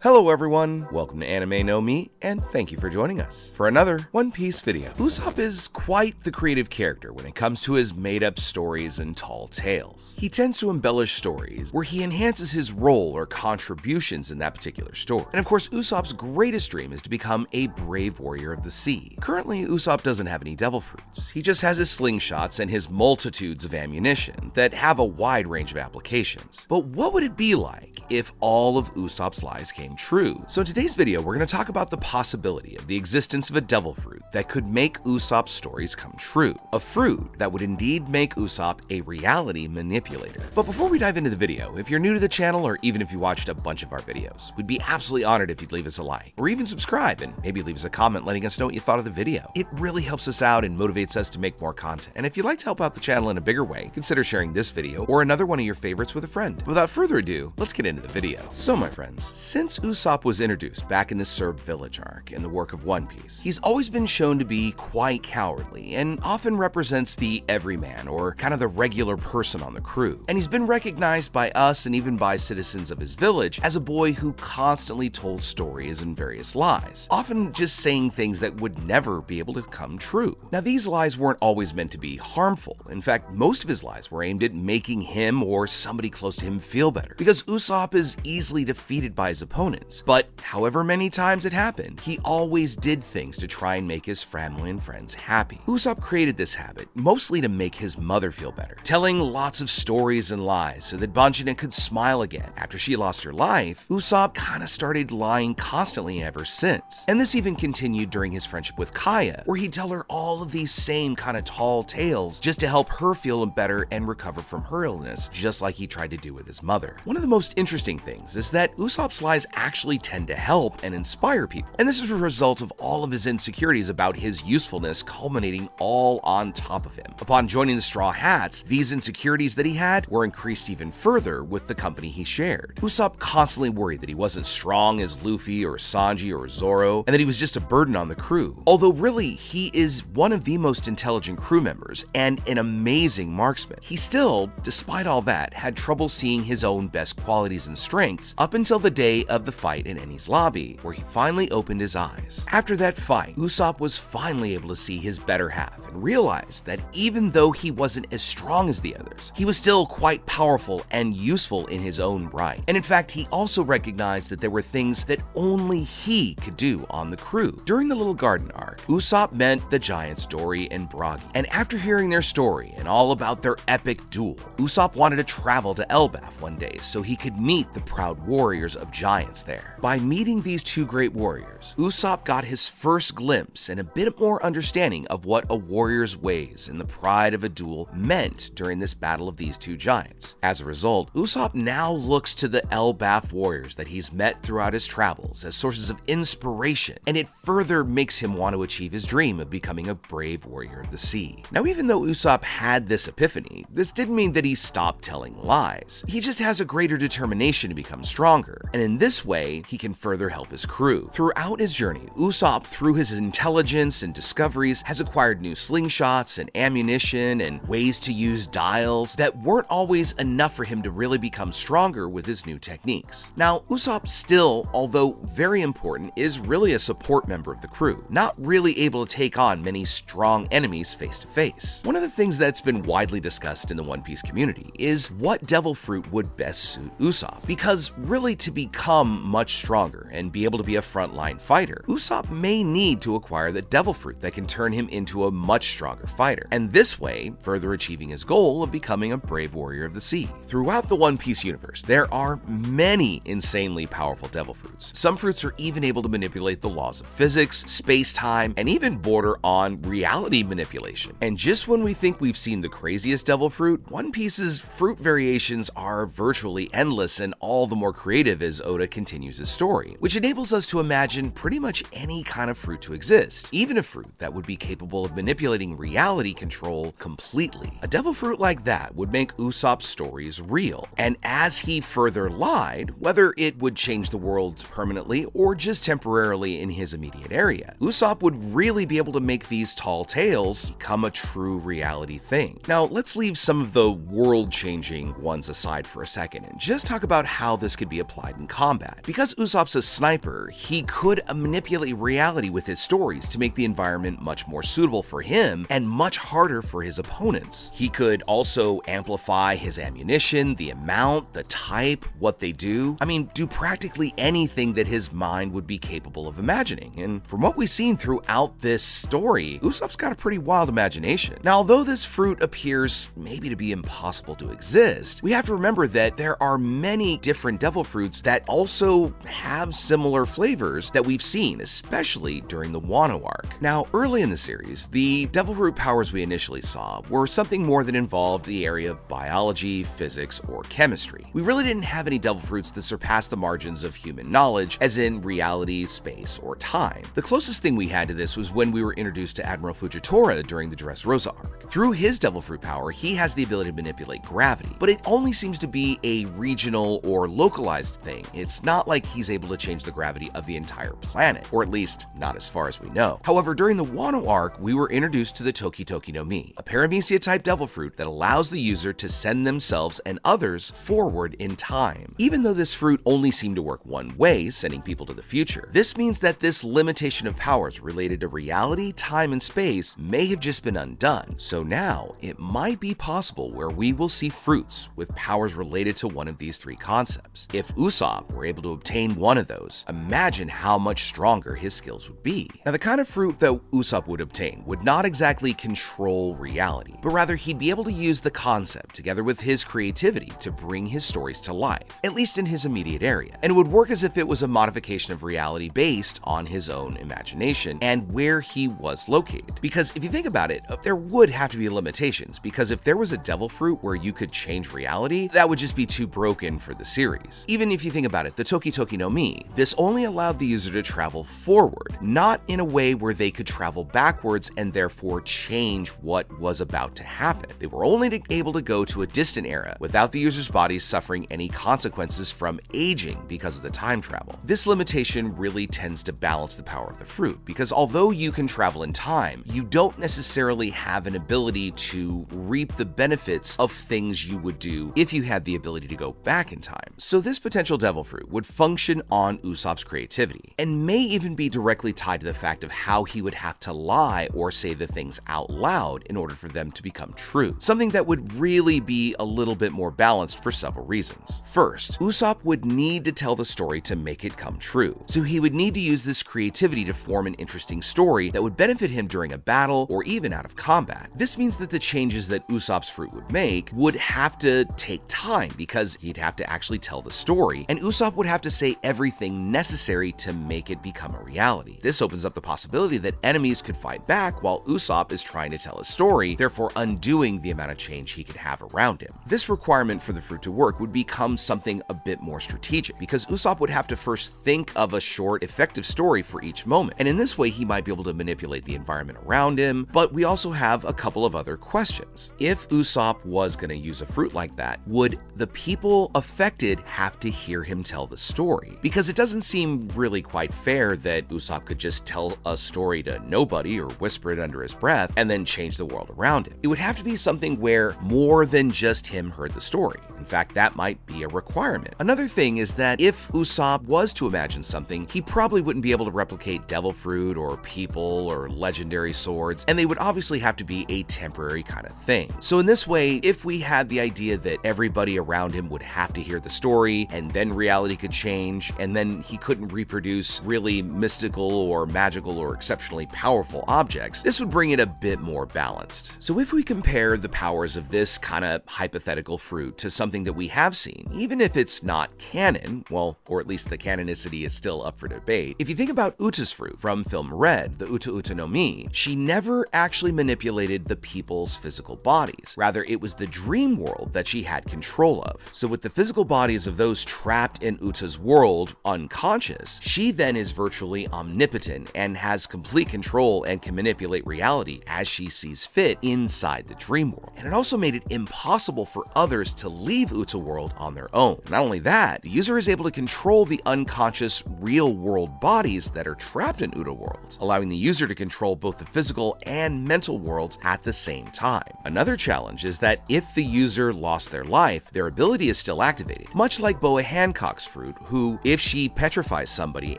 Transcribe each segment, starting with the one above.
Hello everyone, welcome to Anime No Me, and thank you for joining us for another One Piece video. Usopp is quite the creative character when it comes to his made-up stories and tall tales. He tends to embellish stories where he enhances his role or contributions in that particular story. And of course, Usopp's greatest dream is to become a brave warrior of the sea. Currently, Usopp doesn't have any devil fruits. He just has his slingshots and his multitudes of ammunition that have a wide range of applications. But what would it be like if all of Usopp's lies came true? So in today's video, we're going to talk about the possibility of the existence of a devil fruit that could make Usopp's stories come true. A fruit that would indeed make Usopp a reality manipulator. But before we dive into the video, if you're new to the channel or even if you watched a bunch of our videos, we'd be absolutely honored if you'd leave us a like or even subscribe and maybe leave us a comment letting us know what you thought of the video. It really helps us out and motivates us to make more content. And if you'd like to help out the channel in a bigger way, consider sharing this video or another one of your favorites with a friend. Without further ado, let's get into the video. So my friends, since Usopp was introduced back in the Serb village arc in the work of One Piece, he's always been shown to be quite cowardly and often represents the everyman or kind of the regular person on the crew. And he's been recognized by us and even by citizens of his village as a boy who constantly told stories and various lies, often just saying things that would never be able to come true. Now these lies weren't always meant to be harmful. In fact, most of his lies were aimed at making him or somebody close to him feel better, because Usopp is easily defeated by his opponents. But however many times it happened, he always did things to try and make his family and friends happy. Usopp created this habit mostly to make his mother feel better, telling lots of stories and lies so that Banjina could smile again. After she lost her life, Usopp kind of started lying constantly ever since. And this even continued during his friendship with Kaya, where he'd tell her all of these same kind of tall tales just to help her feel better and recover from her illness, just like he tried to do with his mother. One of the most interesting things is that Usopp's lies actually tend to help and inspire people. And this is a result of all of his insecurities about his usefulness culminating all on top of him. Upon joining the Straw Hats, these insecurities that he had were increased even further with the company he shared. Usopp constantly worried that he wasn't strong as Luffy or Sanji or Zoro, and that he was just a burden on the crew. Although really, he is one of the most intelligent crew members and an amazing marksman. He still, despite all that, had trouble seeing his own best qualities and strengths up until the day of the fight in Enies lobby, where he finally opened his eyes. After that fight, Usopp was finally able to see his better half and realized that even though he wasn't as strong as the others, he was still quite powerful and useful in his own right. And in fact, he also recognized that there were things that only he could do on the crew. During the Little Garden arc, Usopp met the giants Dory and Bragi, and after hearing their story and all about their epic duel, Usopp wanted to travel to Elbaf one day so he could meet the proud warriors of giants there. By meeting these two great warriors, Usopp got his first glimpse and a bit more understanding of what a warrior's ways and the pride of a duel meant during this battle of these two giants. As a result, Usopp now looks to the Elbaf warriors that he's met throughout his travels as sources of inspiration, and it further makes him want to achieve his dream of becoming a brave warrior of the sea. Now, even though Usopp had this epiphany, this didn't mean that he stopped telling lies. He just has a greater determination to become stronger, and in this way, he can further help his crew. Throughout his journey, Usopp, through his intelligence and discoveries, has acquired new slingshots and ammunition and ways to use dials that weren't always enough for him to really become stronger with his new techniques. Now, Usopp still, although very important, is really a support member of the crew, not really able to take on many strong enemies face to face. One of the things that's been widely discussed in the One Piece community is what devil fruit would best suit Usopp, because really to become much stronger and be able to be a frontline fighter, Usopp may need to acquire the devil fruit that can turn him into a much stronger fighter, and this way further achieving his goal of becoming a brave warrior of the sea. Throughout the One Piece universe, there are many insanely powerful devil fruits. Some fruits are even able to manipulate the laws of physics, space-time, and even border on reality manipulation. And just when we think we've seen the craziest devil fruit, One Piece's fruit variations are virtually endless and all the more creative as Oda continues his story, which enables us to imagine pretty much any kind of fruit to exist, even a fruit that would be capable of manipulating reality control completely. A devil fruit like that would make Usopp's stories real, and as he further lied, whether it would change the world permanently or just temporarily in his immediate area, Usopp would really be able to make these tall tales become a true reality thing. Now, let's leave some of the world-changing ones aside for a second and just talk about how this could be applied in combat. Because Usopp's a sniper, he could manipulate reality with his stories to make the environment much more suitable for him and much harder for his opponents. He could also amplify his ammunition, the amount, the type, what they do. I mean, do practically anything that his mind would be capable of imagining. And from what we've seen throughout this story, Usopp's got a pretty wild imagination. Now, although this fruit appears maybe to be impossible to exist, we have to remember that there are many different devil fruits that also have similar flavors that we've seen, especially during the Wano arc. Now, early in the series, the devil fruit powers we initially saw were something more that involved the area of biology, physics, or chemistry. We really didn't have any devil fruits that surpassed the margins of human knowledge, as in reality, space, or time. The closest thing we had to this was when we were introduced to Admiral Fujitora during the Dressrosa arc. Through his devil fruit power, he has the ability to manipulate gravity, but it only seems to be a regional or localized thing. It's not like he's able to change the gravity of the entire planet, or at least not as far as we know. However, during the Wano arc, we were introduced to the Toki Toki no Mi, a paramecia-type devil fruit that allows the user to send themselves and others forward in time. Even though this fruit only seemed to work one way, sending people to the future, this means that this limitation of powers related to reality, time, and space may have just been undone. So now, it might be possible where we will see fruits with powers related to one of these three concepts. If Usopp were able to obtain one of those, imagine how much stronger his skills would be. Now, the kind of fruit that Usopp would obtain would not exactly control reality, but rather he'd be able to use the concept together with his creativity to bring his stories to life, at least in his immediate area, and it would work as if it was a modification of reality based on his own imagination and where he was located. Because if you think about it, there would have to be limitations, because if there was a devil fruit where you could change reality, that would just be too broken for the series. Even if you think about it, the Toki Toki no Mi, this only allowed the user to travel forward, not in a way where they could travel backwards and therefore change what was about to happen. They were only able to go to a distant era without the user's body suffering any consequences from aging because of the time travel. This limitation really tends to balance the power of the fruit, because although you can travel in time, you don't necessarily have an ability to reap the benefits of things you would do if you had the ability to go back in time. So this potential devil fruit would function on Usopp's creativity, and may even be directly tied to the fact of how he would have to lie or say the things out loud in order for them to become true. Something that would really be a little bit more balanced for several reasons. First, Usopp would need to tell the story to make it come true, so he would need to use this creativity to form an interesting story that would benefit him during a battle or even out of combat. This means that the changes that Usopp's fruit would make would have to take time, because he'd have to actually tell the story, and Usopp would have to say everything necessary to make it become a reality. This opens up the possibility that enemies could fight back while Usopp is trying to tell a story, therefore undoing the amount of change he could have around him. This requirement for the fruit to work would become something a bit more strategic, because Usopp would have to first think of a short, effective story for each moment, and in this way he might be able to manipulate the environment around him. But we also have a couple of other questions. If Usopp was going to use a fruit like that, would the people affected have to hear him tell the story? Because it doesn't seem really quite fair that Usopp could just tell a story to nobody or whisper it under his breath and then change the world around him. It would have to be something where more than just him heard the story. In fact, that might be a requirement. Another thing is that if Usopp was to imagine something, he probably wouldn't be able to replicate devil fruit or people or legendary swords, and they would obviously have to be a temporary kind of thing. So in this way, if we had the idea that everybody around him would have to hear the story, and then reality could change, and then he couldn't reproduce really mystical or magical or exceptionally powerful objects, this would bring it a bit more balanced. So if we compare the powers of this kind of hypothetical fruit to something that we have seen, even if it's not canon, well, or at least the canonicity is still up for debate, if you think about Uta's fruit from film Red, the Uta Uta no Mi, she never actually manipulated the people's physical bodies. Rather, it was the dream world that she had control of. So with the physical bodies of those trapped in Uta's world unconscious, she then is virtually omnipotent and has complete control and can manipulate reality as she sees fit inside the dream world. And it also made it impossible for others to leave Uta world on their own. Not only that, the user is able to control the unconscious real world bodies that are trapped in Uta world, allowing the user to control both the physical and mental worlds at at the same time. Another challenge is that if the user lost their life, their ability is still activated, much like Boa Hancock's fruit, who, if she petrifies somebody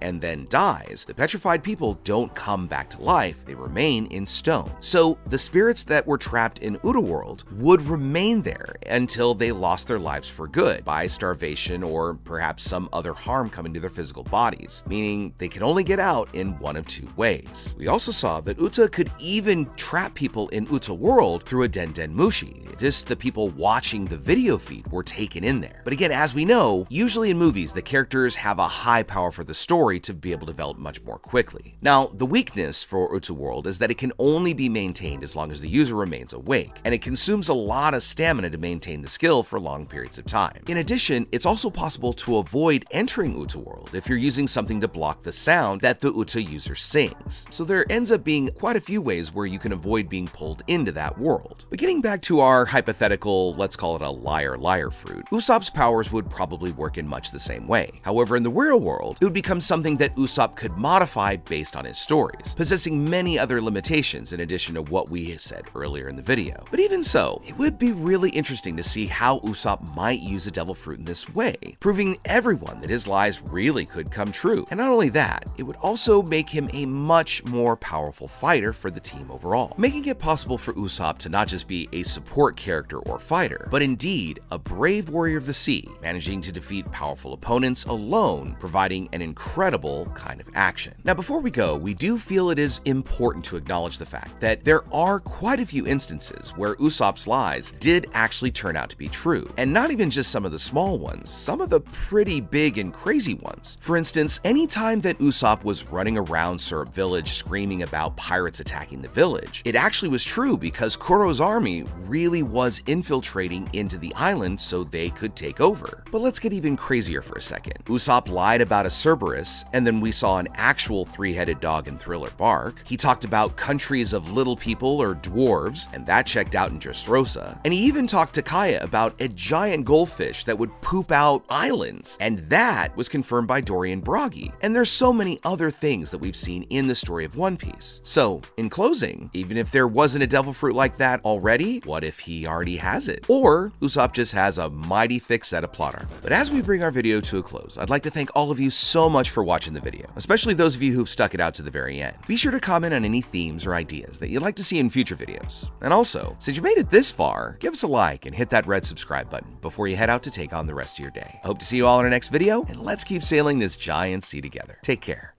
and then dies, the petrified people don't come back to life, they remain in stone. So the spirits that were trapped in Uta world would remain there until they lost their lives for good by starvation or perhaps some other harm coming to their physical bodies, meaning they could only get out in one of two ways. We also saw that Uta could even trap people in Uta world through a Den Mushi. Just the people watching the video feed were taken in there. But again, as we know, usually in movies, the characters have a high power for the story to be able to develop much more quickly. Now, the weakness for Uta world is that it can only be maintained as long as the user remains awake, and it consumes a lot of stamina to maintain the skill for long periods of time. In addition, it's also possible to avoid entering Uta world if you're using something to block the sound that the Uta user sings. So there ends up being quite a few ways where you can avoid being pulled into that world. But getting back to our hypothetical, let's call it a liar fruit, Usopp's powers would probably work in much the same way. However, in the real world, it would become something that Usopp could modify based on his stories, possessing many other limitations in addition to what we said earlier in the video. But even so, it would be really interesting to see how Usopp might use a devil fruit in this way, proving everyone that his lies really could come true. And not only that, it would also make him a much more powerful fighter for the team overall, making it possible for Usopp to not just be a support character or fighter, but indeed a brave warrior of the sea, managing to defeat powerful opponents alone, providing an incredible kind of action. Now, before we go, we do feel it is important to acknowledge the fact that there are quite a few instances where Usopp's lies did actually turn out to be true, and not even just some of the small ones, some of the pretty big and crazy ones. For instance, anytime that Usopp was running around Syrup Village screaming about pirates attacking the village, it actually was true because Kuro's army really was infiltrating into the island so they could take over. But let's get even crazier for a second. Usopp lied about a Cerberus, and then we saw an actual three-headed dog in Thriller Bark. He talked about countries of little people or dwarves, and that checked out in Dressrosa. And he even talked to Kaya about a giant goldfish that would poop out islands, and that was confirmed by Dorian Bragi. And there's so many other things that we've seen in the story of One Piece. So, in closing, even if there wasn't a devil fruit like that already, what if he already has it? Or Usopp just has a mighty thick set of plot armor. But as we bring our video to a close, I'd like to thank all of you so much for watching the video, especially those of you who've stuck it out to the very end. Be sure to comment on any themes or ideas that you'd like to see in future videos. And also, since you made it this far, give us a like and hit that red subscribe button before you head out to take on the rest of your day. I hope to see you all in our next video, and let's keep sailing this giant sea together. Take care.